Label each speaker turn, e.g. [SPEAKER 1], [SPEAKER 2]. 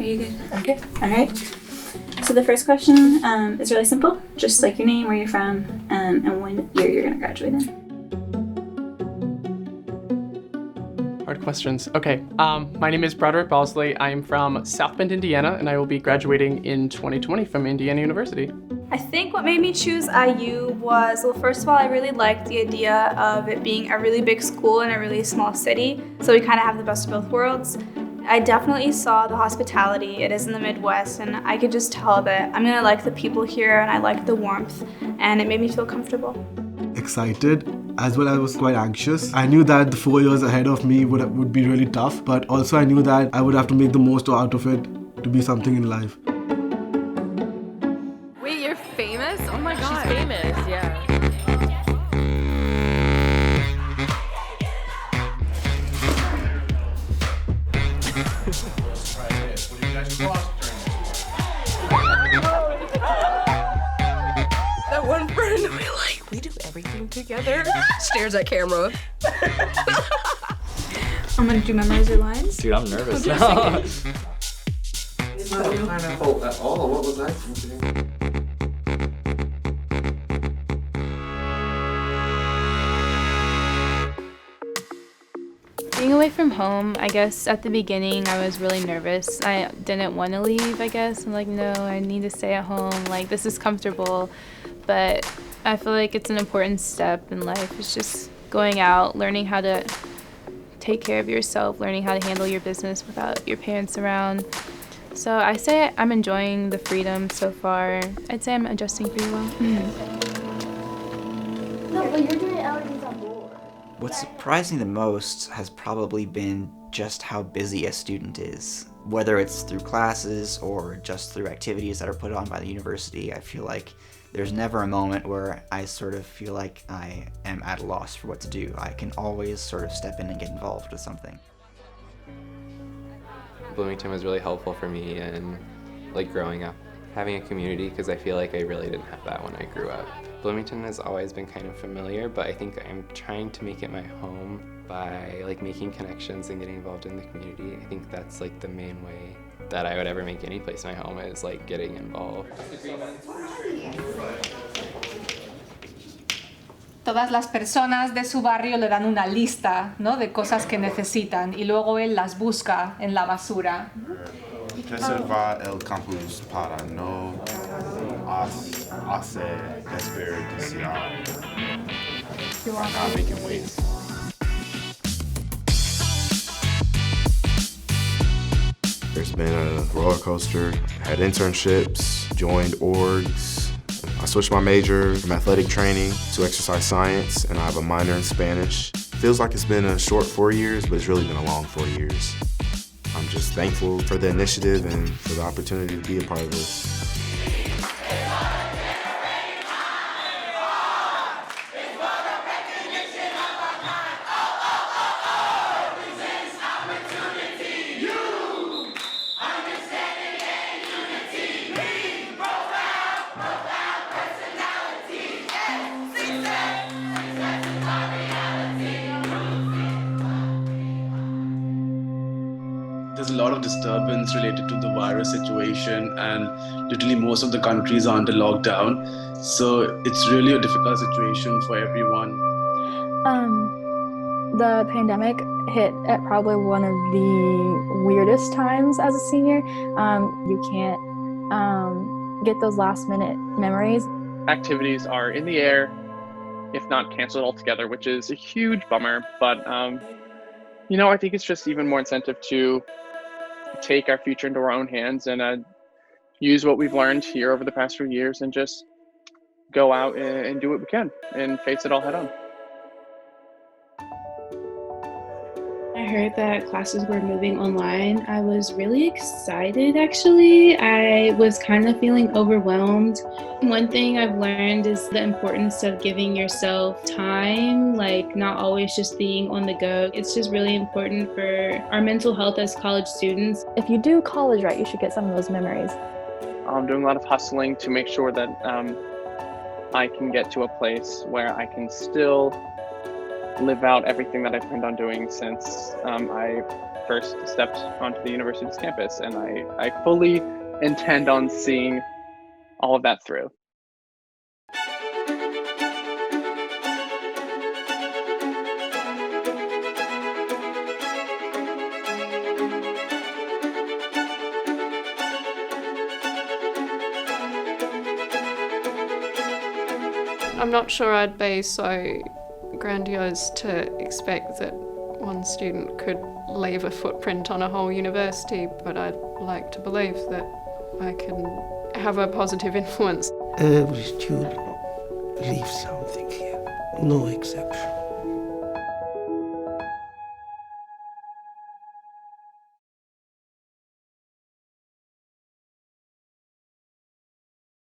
[SPEAKER 1] you good?
[SPEAKER 2] Okay.
[SPEAKER 1] All right. So the first question is really simple. Just like your name, where you're from, and when year you're going to graduate in.
[SPEAKER 3] Hard questions. Okay. My name is Broderick Balsley. I am from South Bend, Indiana, and I will be graduating in 2020 from Indiana University.
[SPEAKER 4] I think what made me choose IU was, well, first of all, I really liked the idea of it being a really big school in a really small city, so we kind of have the best of both worlds. I definitely saw the hospitality. It is in the Midwest, and I could just tell that I'm gonna like the people here, and I like the warmth, and it made me feel comfortable.
[SPEAKER 5] Excited, as well as I was quite anxious. I knew that the 4 years ahead of me would be really tough, but also I knew that I would have to make the most out of it to be something in life.
[SPEAKER 6] Wait, you're famous? Oh my god.
[SPEAKER 7] She's famous, yeah.
[SPEAKER 6] That one friend we do everything together. Stares at camera.
[SPEAKER 4] I'm gonna do memorize your lines.
[SPEAKER 8] Dude, I'm nervous now.
[SPEAKER 9] It's not pineapple at all. What was I thinking?
[SPEAKER 10] Being away from home, I guess at the beginning I was really nervous. I didn't want to leave, I guess. I'm like, no, I need to stay at home. Like, this is comfortable. But I feel like it's an important step in life. It's just going out, learning how to take care of yourself, learning how to handle your business without your parents around. So I say I'm enjoying the freedom so far. I'd say I'm adjusting pretty well.
[SPEAKER 11] No, but you're doing everything on board.
[SPEAKER 8] What's surprising the most has probably been just how busy a student is. Whether it's through classes or just through activities that are put on by the university, I feel like there's never a moment where I sort of feel like I am at a loss for what to do. I can always sort of step in and get involved with something.
[SPEAKER 12] Bloomington was really helpful for me in growing up, having a community, because I feel like I really didn't have that when I grew up. Bloomington has always been kind of familiar, but I think I'm trying to make it my home by making connections and getting involved in the community. I think that's the main way that I would ever make any place my home, is getting involved.
[SPEAKER 13] Todas las personas de su barrio le dan una lista, ¿no?, de cosas que necesitan y luego él las busca en la basura.
[SPEAKER 14] Preservar el campus para no hacer desperdiciar. Not making waste.
[SPEAKER 15] There's been a roller coaster, had internships, joined orgs. I switched my major from athletic training to exercise science, and I have a minor in Spanish. Feels like it's been a short 4 years, but it's really been a long 4 years. I'm just thankful for the initiative and for the opportunity to be a part of this.
[SPEAKER 16] There's a lot of disturbance related to the virus situation, and literally most of the countries are under lockdown. So it's really a difficult situation for everyone.
[SPEAKER 17] The pandemic hit at probably one of the weirdest times as a senior. You can't get those last minute memories.
[SPEAKER 3] Activities are in the air, if not canceled altogether, which is a huge bummer. But, I think it's just even more incentive to take our future into our own hands and use what we've learned here over the past few years and just go out and do what we can and face it all head on.
[SPEAKER 18] I heard that classes were moving online. I was really excited, actually. I was kind of feeling overwhelmed. One thing I've learned is the importance of giving yourself time, not always just being on the go. It's just really important for our mental health as college students.
[SPEAKER 17] If you do college right, you should get some of those memories.
[SPEAKER 3] I'm doing a lot of hustling to make sure that I can get to a place where I can still live out everything that I planned on doing since I first stepped onto the university's campus, and I fully intend on seeing all of that through.
[SPEAKER 2] I'm not sure I'd be so grandiose to expect that one student could leave a footprint on a whole university, but I'd like to believe that I can have a positive influence.
[SPEAKER 7] Every student leaves something here, no exception.